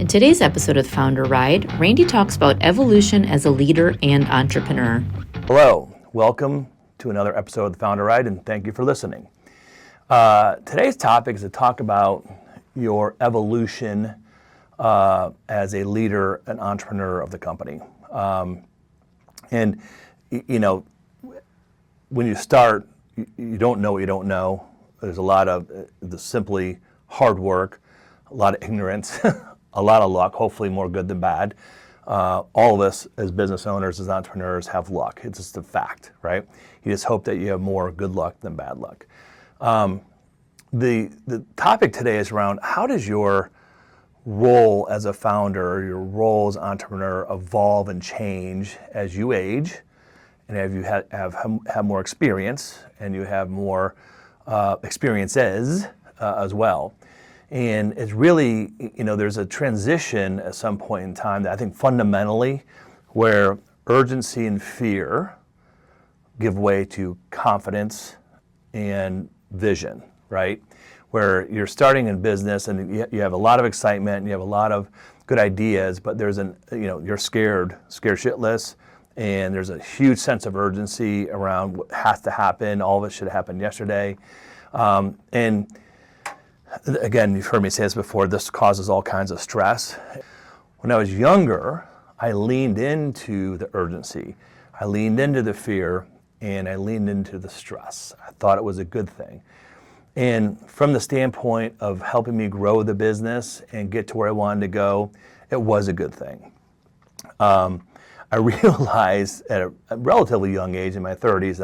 In today's episode of the Founder Ride, Randy talks about evolution as a leader and entrepreneur. Hello, welcome to another episode of the Founder Ride, and thank you for listening. Today's topic is to talk about your evolution as a leader and entrepreneur of the company. And you know, when you start, you don't know what you don't know. There's a lot of simply hard work, a lot of ignorance, a lot of luck, hopefully more good than bad. All of us as business owners, as entrepreneurs, have luck. It's just a fact, right? You just hope that you have more good luck than bad luck. The topic today is around how does your role as a founder, your role as an entrepreneur evolve and change as you age and as you have more experience and you have more experiences as well. And it's really, there's a transition at some point in time that I think fundamentally where urgency and fear give way to confidence and vision, right? Where you're starting in business and you have a lot of excitement and you have a lot of good ideas, but there's you're scared shitless, and there's a huge sense of urgency around what has to happen. All of it should have happened yesterday. And again, you've heard me say this before, this causes all kinds of stress. When I was younger, I leaned into the urgency. I leaned into the fear, and I leaned into the stress. I thought it was a good thing. And from the standpoint of helping me grow the business and get to where I wanted to go, it was a good thing. I realized at a relatively young age, in my 30s,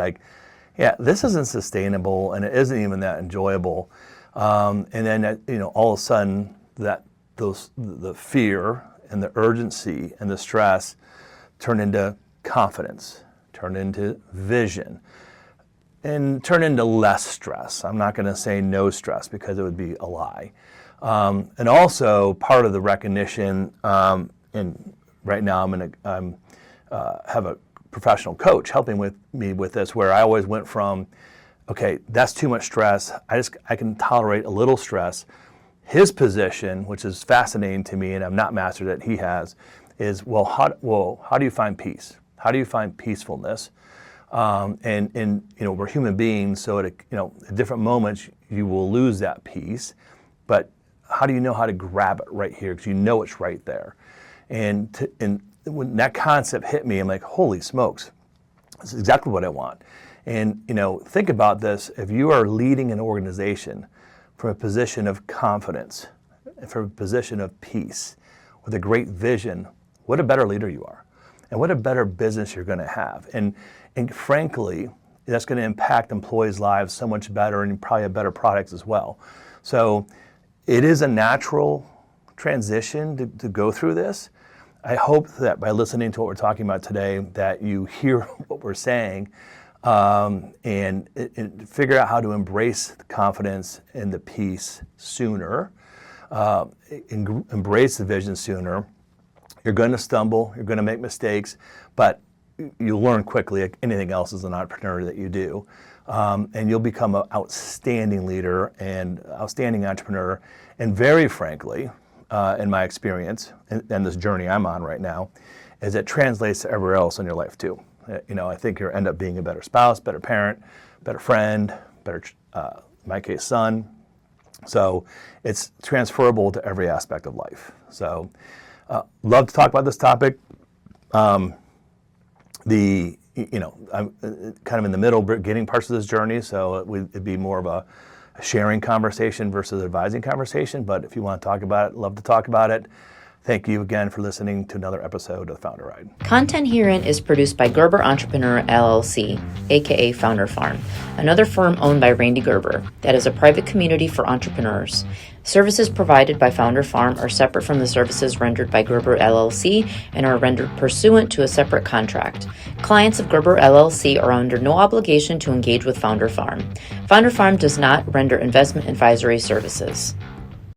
this isn't sustainable and it isn't even that enjoyable. And then, all of a sudden, the fear and the urgency and the stress turn into confidence, turn into vision, and turn into less stress. I'm not going to say no stress because it would be a lie. And also part of the recognition, and right now I'm have a professional coach helping me with this, where I always went from, okay, that's too much stress. I can tolerate a little stress. His position, which is fascinating to me, and I've not mastered it, he has, is how do you find peace? How do you find peacefulness? And we're human beings, so at different moments you will lose that peace, but how do you know how to grab it right here? Because you know it's right there. And when that concept hit me, I'm like, holy smokes, this is exactly what I want. And think about this: if you are leading an organization from a position of confidence, from a position of peace, with a great vision, what a better leader you are, and what a better business you're going to have. And frankly, that's going to impact employees' lives so much better, and probably have better products as well. So it is a natural transition to go through this. I hope that by listening to what we're talking about today, that you hear what we're saying, and figure out how to embrace the confidence and the peace sooner, embrace the vision sooner. You're going to stumble, you're going to make mistakes, but you'll learn quickly, like anything else as an entrepreneur that you do, and you'll become an outstanding leader and outstanding entrepreneur. And very frankly, in my experience, and this journey I'm on right now, is it translates to everywhere else in your life too. I think you'll end up being a better spouse, better parent, better friend, better, in my case, son. So it's transferable to every aspect of life. So love to talk about this topic. I'm kind of in the middle, getting parts of this journey, so it'd be more of a sharing conversation versus advising conversation. But if you want to talk about it, love to talk about it. Thank you again for listening to another episode of the Founder Ride. Content herein is produced by Gerber Entrepreneur LLC, aka Founder Farm, another firm owned by Randy Gerber that is a private community for entrepreneurs. Services provided by Founder Farm are separate from the services rendered by Gerber LLC and are rendered pursuant to a separate contract. Clients of Gerber LLC are under no obligation to engage with Founder Farm. Founder Farm does not render investment advisory services.